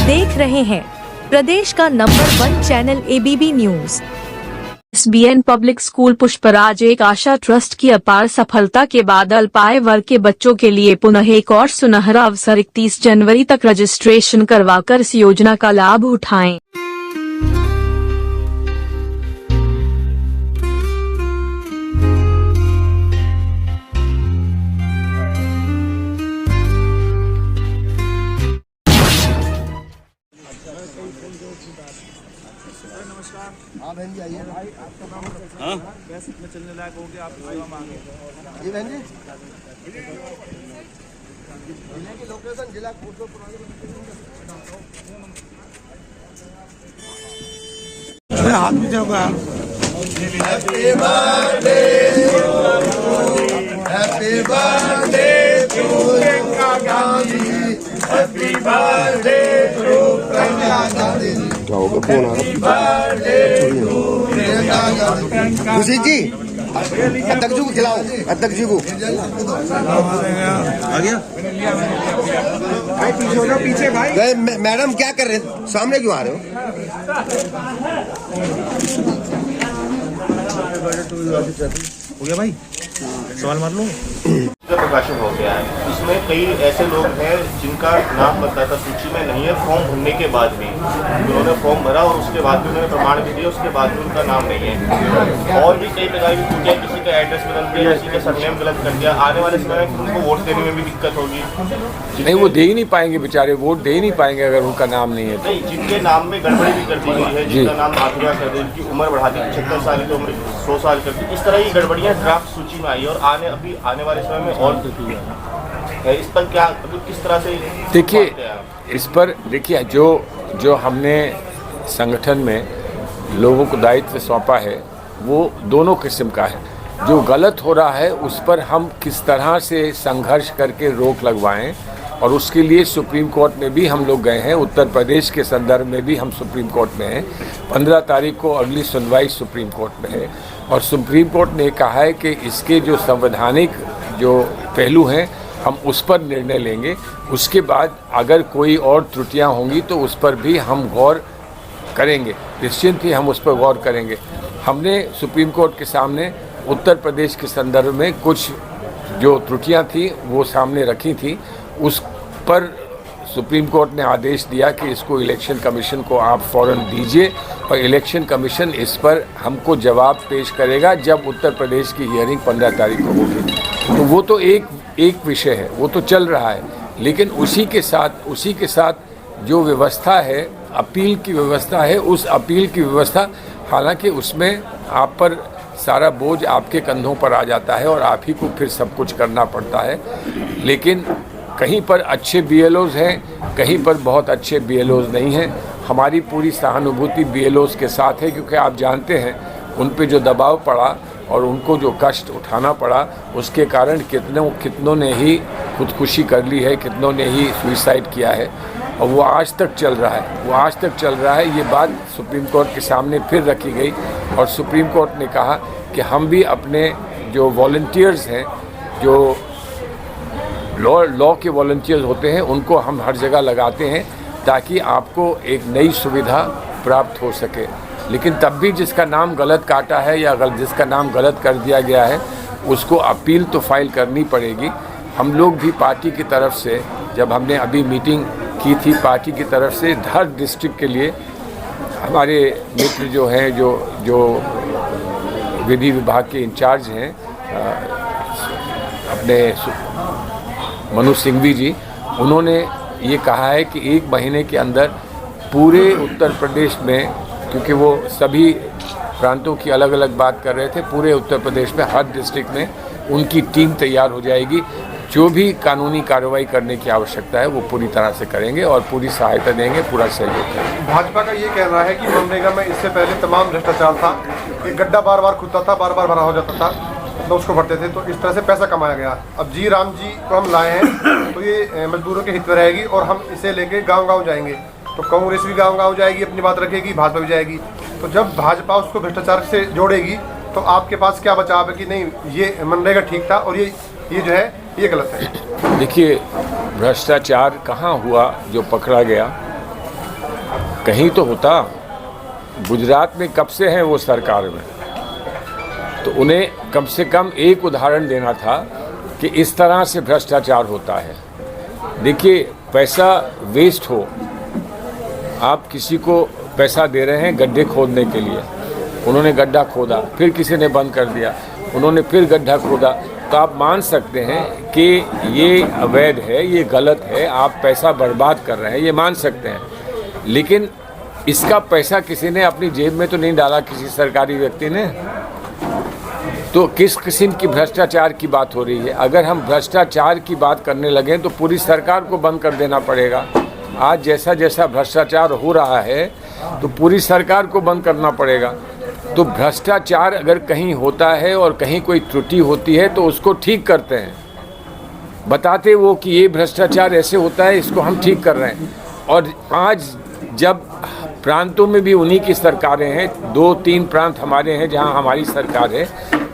देख रहे हैं प्रदेश का number 1 channel ABB news. SBN public school Pushpraj एक आशा ट्रस्ट की अपार सफलता के बाद अल्पाए वर्ग के बच्चों के लिए पुनः एक और सुनहरा अवसर 31 जनवरी तक रजिस्ट्रेशन करवाकर इस योजना का लाभ उठाएं। नमस्कार। हाँ बहन जी आइए। भाई आपका नाम हाँ कैसे में चलने लायक हो गया, आप सेवा मांगे। ये बहन जी जिले की लोकेशन जिला हाथ में जाओगा। Happy birthday happy birthday to Priyanka Gandhi. Happy birthday to Priyanka Gandhi. क्या होगा फोन आ रहा खुशी जी अध्यक्ष जी को खिलाओ। अध्यक्ष जी को आ गया भाई पीछे हो जाओ पीछे भाई। मैडम क्या कर रहे हैं, सामने क्यों आ रहे हो? हो गया भाई सवाल मार लो। प्रकाशन हो गया है, इसमें कई ऐसे लोग हैं जिनका नाम मतदाता सूची में नहीं है। फॉर्म भरने के बाद भी उन्होंने फॉर्म भरा और उसके बाद भी उन्होंने प्रमाण भी दिया, उसके बाद भी उनका नाम नहीं है। और भी कई प्रकार की त्रुटियां, किसी का एड्रेस बदल दिया, किसी का सरनेम गलत कर दिया। आने वाले समय में उनको वोट देने में भी दिक्कत होगी। नहीं, वो दे ही नहीं पाएंगे बेचारे, वोट दे ही नहीं पाएंगे अगर उनका नाम नहीं है। नहीं, जिनके नाम में गड़बड़ी भी कर दी गई है, जिनका नाम आखिरा कर दी, जिनकी उम्र बढ़ा दी 76 साल की उम्र 100 साल कर दी, इस तरह की गड़बड़ियाँ ड्राफ्ट सूची में आई और आने वाले समय में और इस पर क्या किस तरह से देखिए, इस पर देखिए जो हमने संगठन में लोगों को दायित्व सौंपा है वो दोनों किस्म का है। जो गलत हो रहा है उस पर हम किस तरह से संघर्ष करके रोक लगवाएं, और उसके लिए सुप्रीम कोर्ट में भी हम लोग गए हैं। उत्तर प्रदेश के संदर्भ में भी हम सुप्रीम कोर्ट में हैं। 15 तारीख को अगली सुनवाई सुप्रीम कोर्ट में है और सुप्रीम कोर्ट ने कहा है कि इसके जो संवैधानिक जो पहलू हैं हम उस पर निर्णय लेंगे। उसके बाद अगर कोई और त्रुटियां होंगी तो उस पर भी हम गौर करेंगे, निश्चिंत ही हम उस पर गौर करेंगे। हमने सुप्रीम कोर्ट के सामने उत्तर प्रदेश के संदर्भ में कुछ जो त्रुटियां थी वो सामने रखी थी। उस पर सुप्रीम कोर्ट ने आदेश दिया कि इसको इलेक्शन कमीशन को आप फ़ौरन दीजिए और इलेक्शन कमीशन इस पर हमको जवाब पेश करेगा जब उत्तर प्रदेश की हियरिंग 15 तारीख को होगी। तो वो तो एक विषय है, वो तो चल रहा है। लेकिन उसी के साथ जो व्यवस्था है, अपील की व्यवस्था है, उस अपील की व्यवस्था, हालांकि उसमें आप पर सारा बोझ आपके कंधों पर आ जाता है और आप ही को फिर सब कुछ करना पड़ता है। लेकिन कहीं पर अच्छे BLOs हैं, कहीं पर बहुत अच्छे BLOs नहीं हैं। हमारी पूरी सहानुभूति BLOs के साथ है, क्योंकि आप जानते हैं उन पे जो दबाव पड़ा और उनको जो कष्ट उठाना पड़ा, उसके कारण कितनों ने ही खुदकुशी कर ली है, कितनों ने ही सुसाइड किया है और वो आज तक चल रहा है। ये बात सुप्रीम कोर्ट के सामने फिर रखी गई और सुप्रीम कोर्ट ने कहा कि हम भी अपने जो वॉलंटियर्स हैं, जो लॉ के वॉलंटियर्स होते हैं, उनको हम हर जगह लगाते हैं ताकि आपको एक नई सुविधा प्राप्त हो सके। लेकिन तब भी जिसका नाम गलत काटा है या जिसका नाम गलत कर दिया गया है उसको अपील तो फाइल करनी पड़ेगी। हम लोग भी पार्टी की तरफ से, जब हमने अभी मीटिंग की थी पार्टी की तरफ से, हर डिस्ट्रिक्ट के लिए हमारे मित्र जो हैं, जो विधि विभाग के इंचार्ज हैं, अपने मनु सिंघवी जी, उन्होंने ये कहा है कि 1 महीने के अंदर पूरे उत्तर प्रदेश में, क्योंकि वो सभी प्रांतों की अलग अलग बात कर रहे थे, पूरे उत्तर प्रदेश में हर डिस्ट्रिक्ट में उनकी टीम तैयार हो जाएगी। जो भी कानूनी कार्रवाई करने की आवश्यकता है वो पूरी तरह से करेंगे और पूरी सहायता देंगे, पूरा सहयोग करेंगे। भाजपा का ये कहना है कि मनरेगा में इससे पहले तमाम भ्रष्टाचार था, एक गड्ढा बार बार खुदता था, बार बार भरा हो जाता था, तो उसको भरते थे, तो इस तरह से पैसा कमाया गया। अब जी राम जी को हम लाए हैं तो ये मजदूरों के हित में रहेगी और हम इसे लेके गांव-गांव जाएंगे। तो कांग्रेस भी गांव-गांव जाएगी, अपनी बात रखेगी, भाजपा भी जाएगी। तो जब भाजपा उसको भ्रष्टाचार से जोड़ेगी तो आपके पास क्या बचाव है कि नहीं ये मनरेगा ठीक था और ये जो है ये गलत है? देखिए, भ्रष्टाचार कहाँ हुआ जो पकड़ा गया? कहीं तो होता। गुजरात में कब से हैं वो सरकार में, तो उन्हें कम से कम एक उदाहरण देना था कि इस तरह से भ्रष्टाचार होता है। देखिए, पैसा वेस्ट हो, आप किसी को पैसा दे रहे हैं गड्ढे खोदने के लिए, उन्होंने गड्ढा खोदा, फिर किसी ने बंद कर दिया, उन्होंने फिर गड्ढा खोदा, तो आप मान सकते हैं कि ये अवैध है, ये गलत है, आप पैसा बर्बाद कर रहे हैं, ये मान सकते हैं। लेकिन इसका पैसा किसी ने अपनी जेब में तो नहीं डाला, किसी सरकारी व्यक्ति ने। तो किस किस्म की भ्रष्टाचार की बात हो रही है? अगर हम भ्रष्टाचार की बात करने लगें तो पूरी सरकार को बंद कर देना पड़ेगा। आज जैसा जैसा भ्रष्टाचार हो रहा है तो पूरी सरकार को बंद करना पड़ेगा। तो भ्रष्टाचार अगर कहीं होता है और कहीं कोई त्रुटि होती है तो उसको ठीक करते हैं, बताते वो कि ये भ्रष्टाचार ऐसे होता है, इसको हम ठीक कर रहे हैं। और आज जब प्रांतों में भी उन्हीं की सरकारें हैं, 2-3 प्रांत हमारे हैं जहां हमारी सरकार है,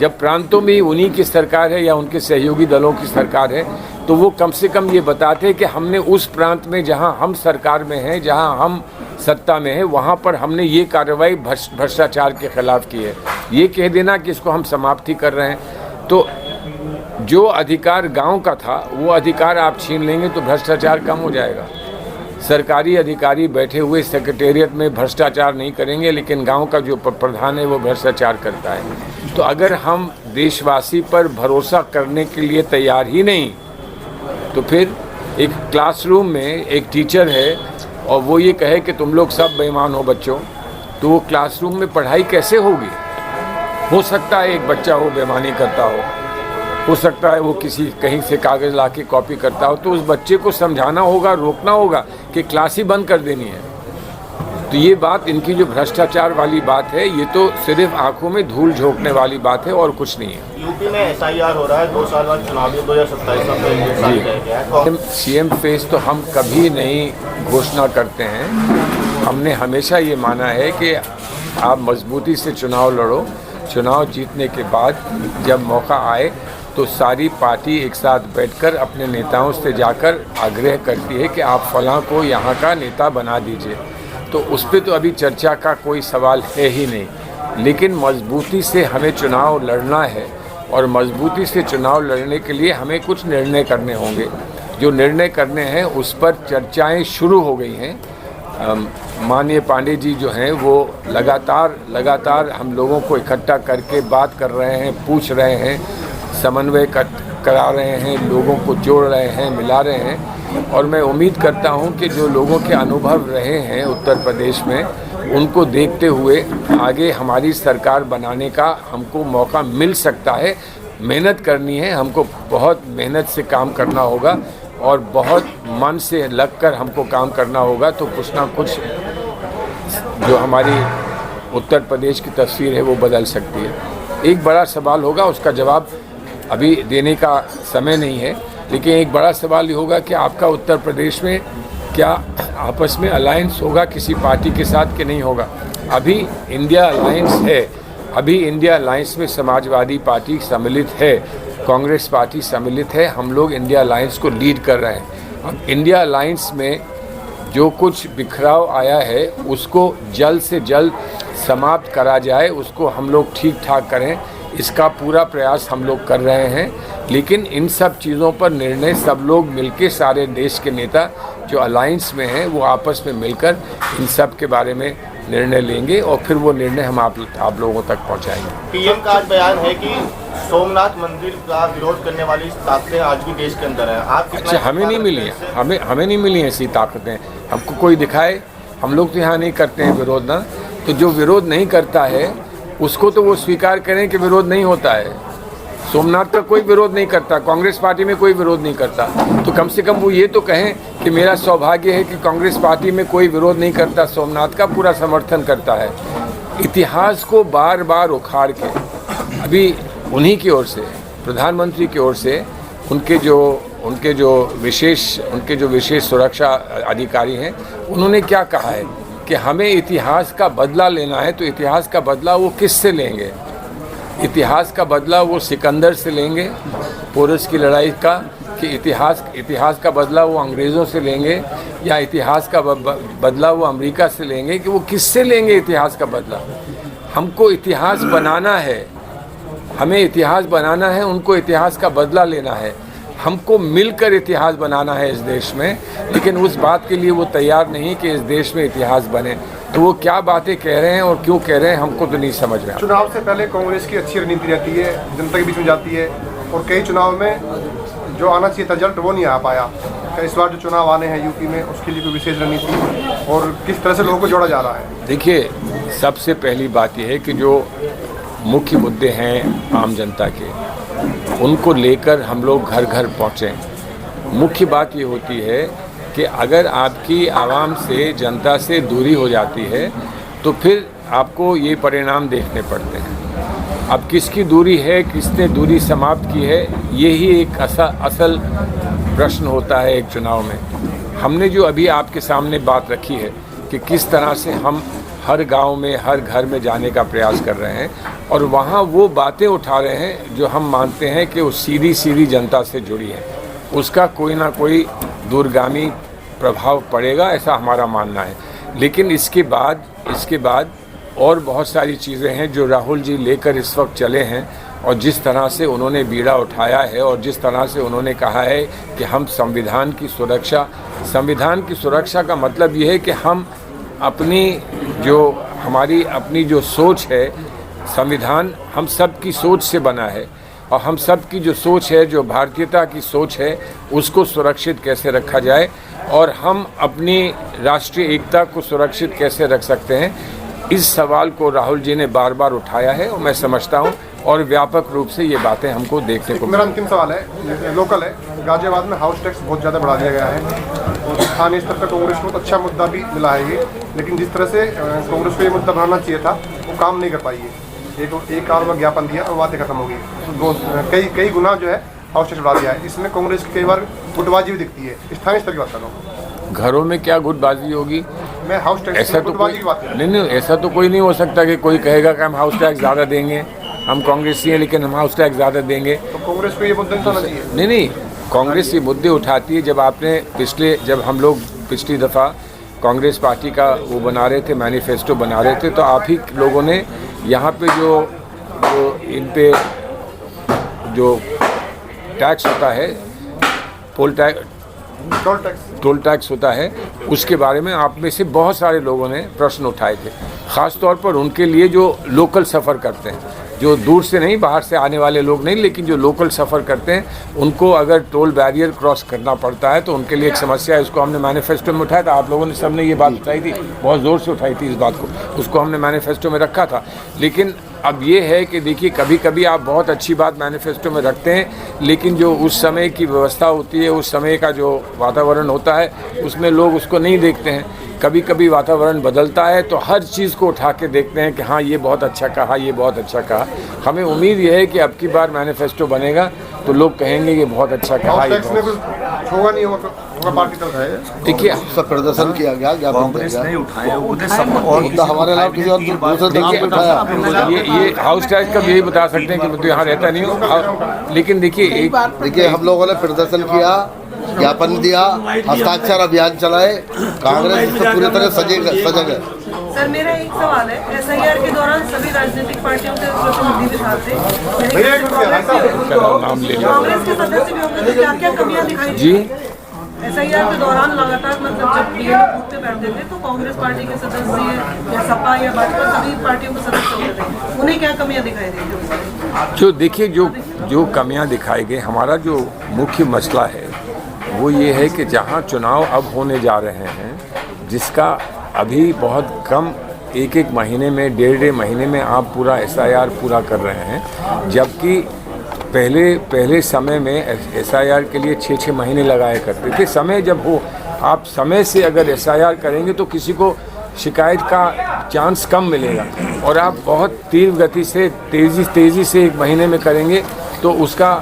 जब प्रांतों में उन्हीं की सरकार है या उनके सहयोगी दलों की सरकार है, तो वो कम से कम ये बताते हैं कि हमने उस प्रांत में जहां हम सरकार में हैं, जहां हम सत्ता में हैं, वहां पर हमने ये कार्रवाई भ्रष्टाचार के खिलाफ की है। ये कह देना कि इसको हम समाप्ति कर रहे हैं, तो जो अधिकार गांव का था वो अधिकार आप छीन लेंगे तो भ्रष्टाचार कम हो जाएगा। सरकारी अधिकारी बैठे हुए सेक्रेटेरिएट में भ्रष्टाचार नहीं करेंगे, लेकिन गांव का जो प्रधान है वो भ्रष्टाचार करता है। तो अगर हम देशवासी पर भरोसा करने के लिए तैयार ही नहीं, तो फिर एक क्लासरूम में एक टीचर है और वो ये कहे कि तुम लोग सब बेईमान हो बच्चों, तो वो क्लासरूम में पढ़ाई कैसे होगी? हो सकता है एक बच्चा हो बेईमानी करता हो सकता है वो किसी कहीं से कागज़ ला के कॉपी करता हो, तो उस बच्चे को समझाना होगा, रोकना होगा कि क्लास ही बंद कर देनी है। तो ये बात, इनकी जो भ्रष्टाचार वाली बात है, ये तो सिर्फ आंखों में धूल झोंकने वाली बात है और कुछ नहीं है। यूपी में SIR हो रहा है, 2 साल बाद चुनाव, 2027 में सीएम फेस तो हम कभी नहीं घोषणा करते हैं। हमने हमेशा ये माना है कि आप मजबूती से चुनाव लड़ो, चुनाव जीतने के बाद जब मौका आए तो सारी पार्टी एक साथ बैठकर अपने नेताओं से जाकर आग्रह करती है कि आप फलां को यहाँ का नेता बना दीजिए। तो उस पर तो अभी चर्चा का कोई सवाल है ही नहीं, लेकिन मजबूती से हमें चुनाव लड़ना है और मजबूती से चुनाव लड़ने के लिए हमें कुछ निर्णय करने होंगे। जो निर्णय करने हैं उस पर चर्चाएं शुरू हो गई हैं। माननीय पांडे जी जो हैं वो लगातार हम लोगों को इकट्ठा करके बात कर रहे हैं, पूछ रहे हैं, समन्वय करा रहे हैं, लोगों को जोड़ रहे हैं, मिला रहे हैं। और मैं उम्मीद करता हूं कि जो लोगों के अनुभव रहे हैं उत्तर प्रदेश में, उनको देखते हुए आगे हमारी सरकार बनाने का हमको मौका मिल सकता है। मेहनत करनी है, हमको बहुत मेहनत से काम करना होगा और बहुत मन से लगकर हमको काम करना होगा, तो कुछ ना कुछ जो हमारी उत्तर प्रदेश की तस्वीर है वो बदल सकती है। एक बड़ा सवाल होगा, उसका जवाब अभी देने का समय नहीं है, लेकिन एक बड़ा सवाल ये होगा कि आपका उत्तर प्रदेश में क्या आपस में अलायंस होगा किसी पार्टी के साथ कि नहीं होगा। अभी इंडिया अलायंस है, अभी इंडिया अलायंस में समाजवादी पार्टी सम्मिलित है, कांग्रेस पार्टी सम्मिलित है, हम लोग इंडिया अलायंस को लीड कर रहे हैं। अब इंडिया अलायंस में जो कुछ बिखराव आया है उसको जल्द से जल्द समाप्त करा जाए, उसको हम लोग ठीक ठाक करें, इसका पूरा प्रयास हम लोग कर रहे हैं। लेकिन इन सब चीज़ों पर निर्णय सब लोग मिलके, सारे देश के नेता जो अलायंस में हैं वो आपस में मिलकर इन सब के बारे में निर्णय लेंगे और फिर वो निर्णय हम आप लोगों तक पहुंचाएंगे। PM का आज बयान है कि सोमनाथ मंदिर का विरोध करने वाली ताकतें आज भी देश के अंदर हैं। आप अच्छा, हमें नहीं मिली है, हमें नहीं मिली ऐसी ताकतें। हमको कोई दिखाए, हम लोग तो यहाँ नहीं करते हैं विरोध ना। तो जो विरोध नहीं करता है उसको तो वो स्वीकार करें कि विरोध नहीं होता है। सोमनाथ का कोई विरोध नहीं करता, कांग्रेस पार्टी में कोई विरोध नहीं करता, तो कम से कम वो ये तो कहें कि मेरा सौभाग्य है कि कांग्रेस पार्टी में कोई विरोध नहीं करता, सोमनाथ का पूरा समर्थन करता है। इतिहास को बार बार उखाड़ के अभी उन्हीं की ओर से, प्रधानमंत्री की ओर से, उनके जो विशेष सुरक्षा अधिकारी हैं, उन्होंने क्या कहा है कि हमें इतिहास का बदला लेना है। तो इतिहास का बदला वो किससे लेंगे? इतिहास का बदला वो सिकंदर से लेंगे, पोरस की लड़ाई का, कि इतिहास का बदला वो अंग्रेज़ों से लेंगे, या इतिहास का बदला वो अमेरिका से लेंगे कि वो किससे लेंगे इतिहास का बदला। हमको इतिहास बनाना है, हमें इतिहास बनाना है, उनको इतिहास का बदला लेना है। हमको मिलकर इतिहास बनाना है इस देश में, लेकिन उस बात के लिए वो तैयार नहीं कि इस देश में इतिहास बने। तो वो क्या बातें कह रहे हैं और क्यों कह रहे हैं हमको तो नहीं समझ में आता। चुनाव से पहले कांग्रेस की अच्छी रणनीति रहती है, जनता के बीच में जाती है, और कई चुनाव में जो आना चाहिए था रिजल्ट वो नहीं आ पाया। क्या इस बार जो चुनाव आने हैं यूपी में उसके लिए कोई विशेष रणनीति और किस तरह से लोगों को जोड़ा जा रहा है? देखिए, सबसे पहली बात यह है कि जो मुख्य मुद्दे हैं आम जनता के, उनको लेकर हम लोग घर घर पहुँचें। मुख्य बात ये होती है कि अगर आपकी आवाम से, जनता से दूरी हो जाती है तो फिर आपको ये परिणाम देखने पड़ते हैं। अब किसकी दूरी है, किसने दूरी समाप्त की है, यही एक असल प्रश्न होता है एक चुनाव में। हमने जो अभी आपके सामने बात रखी है कि किस तरह से हम हर गांव में, हर घर में जाने का प्रयास कर रहे हैं और वहाँ वो बातें उठा रहे हैं जो हम मानते हैं कि वो सीधी जनता से जुड़ी है, उसका कोई ना कोई दूरगामी प्रभाव पड़ेगा, ऐसा हमारा मानना है। लेकिन इसके बाद और बहुत सारी चीज़ें हैं जो राहुल जी लेकर इस वक्त चले हैं, और जिस तरह से उन्होंने बीड़ा उठाया है और जिस तरह से उन्होंने कहा है कि हम संविधान की सुरक्षा का मतलब ये है कि हम हमारी अपनी जो सोच है, संविधान हम सब की सोच से बना है, और हम सब की जो सोच है, जो भारतीयता की सोच है, उसको सुरक्षित कैसे रखा जाए और हम अपनी राष्ट्रीय एकता को सुरक्षित कैसे रख सकते हैं, इस सवाल को राहुल जी ने बार बार उठाया है और मैं समझता हूँ और व्यापक रूप से ये बातें हमको देखने को। मेरा अंतिम सवाल है, लोकल है, गाजियाबाद में हाउस टैक्स बहुत ज़्यादा बढ़ा दिया गया है और स्थानीय स्तर पर कांग्रेस को अच्छा मुद्दा भी मिला है ये, लेकिन जिस तरह से कांग्रेस को ये मुद्दा बढ़ाना चाहिए था वो काम नहीं कर पाई है। एक और ज्ञापन दिया और बातें खत्म हो गई। कई गुना जो है हाउस टैक्स बढ़ा दिया है। इसमें कांग्रेस की कई बार गुटबाजी भी दिखती है। स्थानीय स्तर की बात कर रहा हूँ। घरों में क्या गुटबाजी होगी? मैं हाउस टैक्स ऐसा तो कोई नहीं, ऐसा तो कोई नहीं हो सकता कि कोई कहेगा कि हम हाउस टैक्स ज़्यादा देंगे, हम कांग्रेसी हैं लेकिन हम हाउस टैक्स ज़्यादा देंगे। तो कांग्रेस को ये मुद्दा नहीं उठाना चाहिए? नहीं, कांग्रेस ये मुद्दे उठाती है। जब हम लोग पिछली दफ़ा कांग्रेस पार्टी का वो बना रहे थे, मैनिफेस्टो बना रहे थे, तो आप ही लोगों ने यहाँ पे जो इन पे जो टैक्स होता है, टोल टैक्स होता है, उसके बारे में आप में से बहुत सारे लोगों ने प्रश्न उठाए थे। ख़ास तौर पर उनके लिए जो लोकल सफ़र करते हैं, जो दूर से नहीं, बाहर से आने वाले लोग नहीं, लेकिन जो लोकल सफ़र करते हैं, उनको अगर टोल बैरियर क्रॉस करना पड़ता है तो उनके लिए एक समस्या है। उसको हमने मैनिफेस्टो में उठाया था। आप लोगों ने सबने ये बात उठाई थी, बहुत ज़ोर से उठाई थी इस बात को, उसको हमने मैनिफेस्टो में रखा था। लेकिन अब ये है कि देखिए, कभी कभी आप बहुत अच्छी बात मैनिफेस्टो में रखते हैं, लेकिन जो उस समय की व्यवस्था होती है, उस समय का जो वातावरण होता है, उसमें लोग उसको नहीं देखते हैं। कभी कभी वातावरण बदलता है तो हर चीज़ को उठा के देखते हैं कि हाँ ये बहुत अच्छा कहा, ये बहुत अच्छा कहा। हमें उम्मीद ये है कि अब की बार मैनिफेस्टो बनेगा तो लोग कहेंगे ये बहुत अच्छा कहा। होगा नहीं होगा पार्टी तरफ है। देखिए, सब प्रदर्शन किया गया, कांग्रेस नहीं उठाया और मुद्दा हमारे नाम किसी और दूसरे नाम पे उठाया। ये हाउस टैक्स का यही बता सकते हैं कि मैं तो यहाँ रहता नहीं हूँ। लेकिन देखिए हम लोगों ने प्रदर्शन किया, ज्ञापन दिया, हस्ताक्षर अभियान चलाए, कांग्रेस इससे पूरी तरह सजग है। सर, मेरा एक सवाल है, एसआईआर के दौरान सभी राजनीतिक पार्टियों के प्रतिनिधि भी साथ थे, कांग्रेस के सदस्य भी होंगे, तो क्या क्या कमियां दिखाई जी? एसआईआर के दौरान लगातार मतलब जब ये बूथ पे बैठते थे तो कांग्रेस पार्टी के सदस्य या सपा या भाजपा सभी पार्टियों के सदस्य होते थे, उन्हें क्या कमियां दिखाई देती? जो देखिए, जो कमियां दिखाई गई, हमारा जो मुख्य मसला है वो ये है कि जहां चुनाव अब होने जा रहे हैं, जिसका अभी बहुत कम एक महीने में, डेढ़ महीने में आप पूरा एसआईआर पूरा कर रहे हैं, जबकि पहले समय में एसआईआर के लिए 6 महीने लगाया करते थे। समय जब हो, आप समय से अगर एसआईआर करेंगे तो किसी को शिकायत का चांस कम मिलेगा, और आप बहुत तीव्र गति से तेज़ी से 1 महीने में करेंगे तो उसका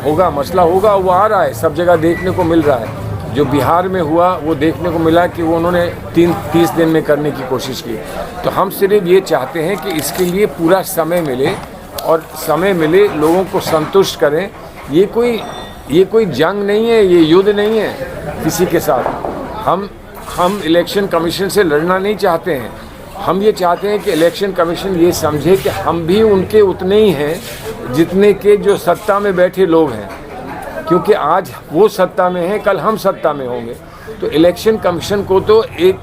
होगा, मसला होगा। वो आ रहा है, सब जगह देखने को मिल रहा है। जो बिहार में हुआ वो देखने को मिला कि वो उन्होंने 30 दिन में करने की कोशिश की। तो हम सिर्फ ये चाहते हैं कि इसके लिए पूरा समय मिले, और समय मिले लोगों को संतुष्ट करें। ये कोई जंग नहीं है, ये युद्ध नहीं है किसी के साथ। हम इलेक्शन कमीशन से लड़ना नहीं चाहते हैं। हम ये चाहते हैं कि इलेक्शन कमीशन ये समझे कि हम भी उनके उतने ही हैं जितने के जो सत्ता में बैठे लोग हैं, क्योंकि आज वो सत्ता में हैं, कल हम सत्ता में होंगे। तो इलेक्शन कमीशन को तो एक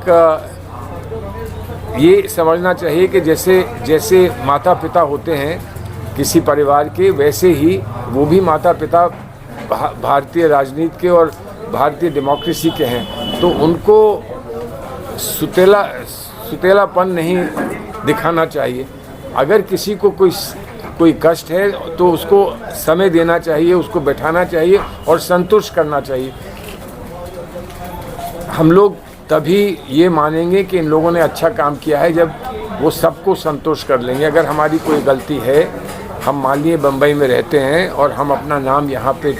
ये समझना चाहिए कि जैसे माता पिता होते हैं किसी परिवार के, वैसे ही वो भी माता पिता भारतीय राजनीति के और भारतीय डेमोक्रेसी के हैं। तो उनको सुतेलापन नहीं दिखाना चाहिए। अगर किसी को कोई कष्ट है तो उसको समय देना चाहिए, उसको बैठाना चाहिए और संतुष्ट करना चाहिए। हम लोग तभी ये मानेंगे कि इन लोगों ने अच्छा काम किया है जब वो सबको संतुष्ट कर लेंगे। अगर हमारी कोई गलती है, हम मान लिए बम्बई में रहते हैं और हम अपना नाम यहाँ पे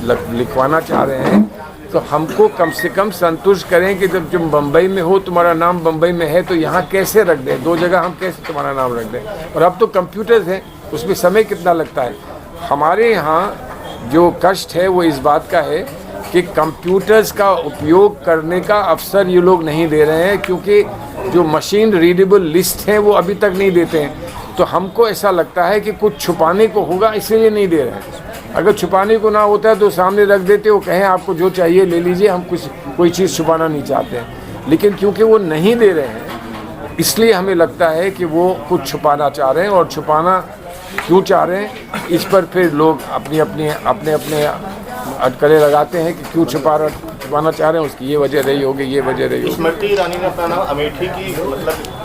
लिखवाना चाह रहे हैं, तो हमको कम से कम संतुष्ट करें कि जब तुम बम्बई में हो, तुम्हारा नाम बम्बई में है, तो यहाँ कैसे रख दें, दो जगह हम कैसे तुम्हारा नाम रख दें। और अब तो कंप्यूटर्स हैं, उसमें समय कितना लगता है। हमारे यहाँ जो कष्ट है वो इस बात का है कि कंप्यूटर्स का उपयोग करने का अवसर ये लोग नहीं दे रहे हैं, क्योंकि जो मशीन रीडेबल लिस्ट है वो अभी तक नहीं देते हैं। तो हमको ऐसा लगता है कि कुछ छुपाने को होगा, इसलिए नहीं दे रहे हैं। अगर छुपाने को ना होता है तो सामने रख देते, वो कहें आपको जो चाहिए ले लीजिए, हम कोई चीज़ छुपाना नहीं चाहते हैं। लेकिन क्योंकि वो नहीं दे रहे हैं, इसलिए हमें लगता है कि वो कुछ छुपाना चाह रहे हैं। और छुपाना क्यों चाह रहे हैं, इस पर फिर लोग अपने अटकलें लगाते हैं कि क्यों छुपाना चाह रहे हैं, उसकी ये वजह रही होगी, ये वजह रही होगी। स्मृति ईरानी ने अपना नाम अमेठी की मतलब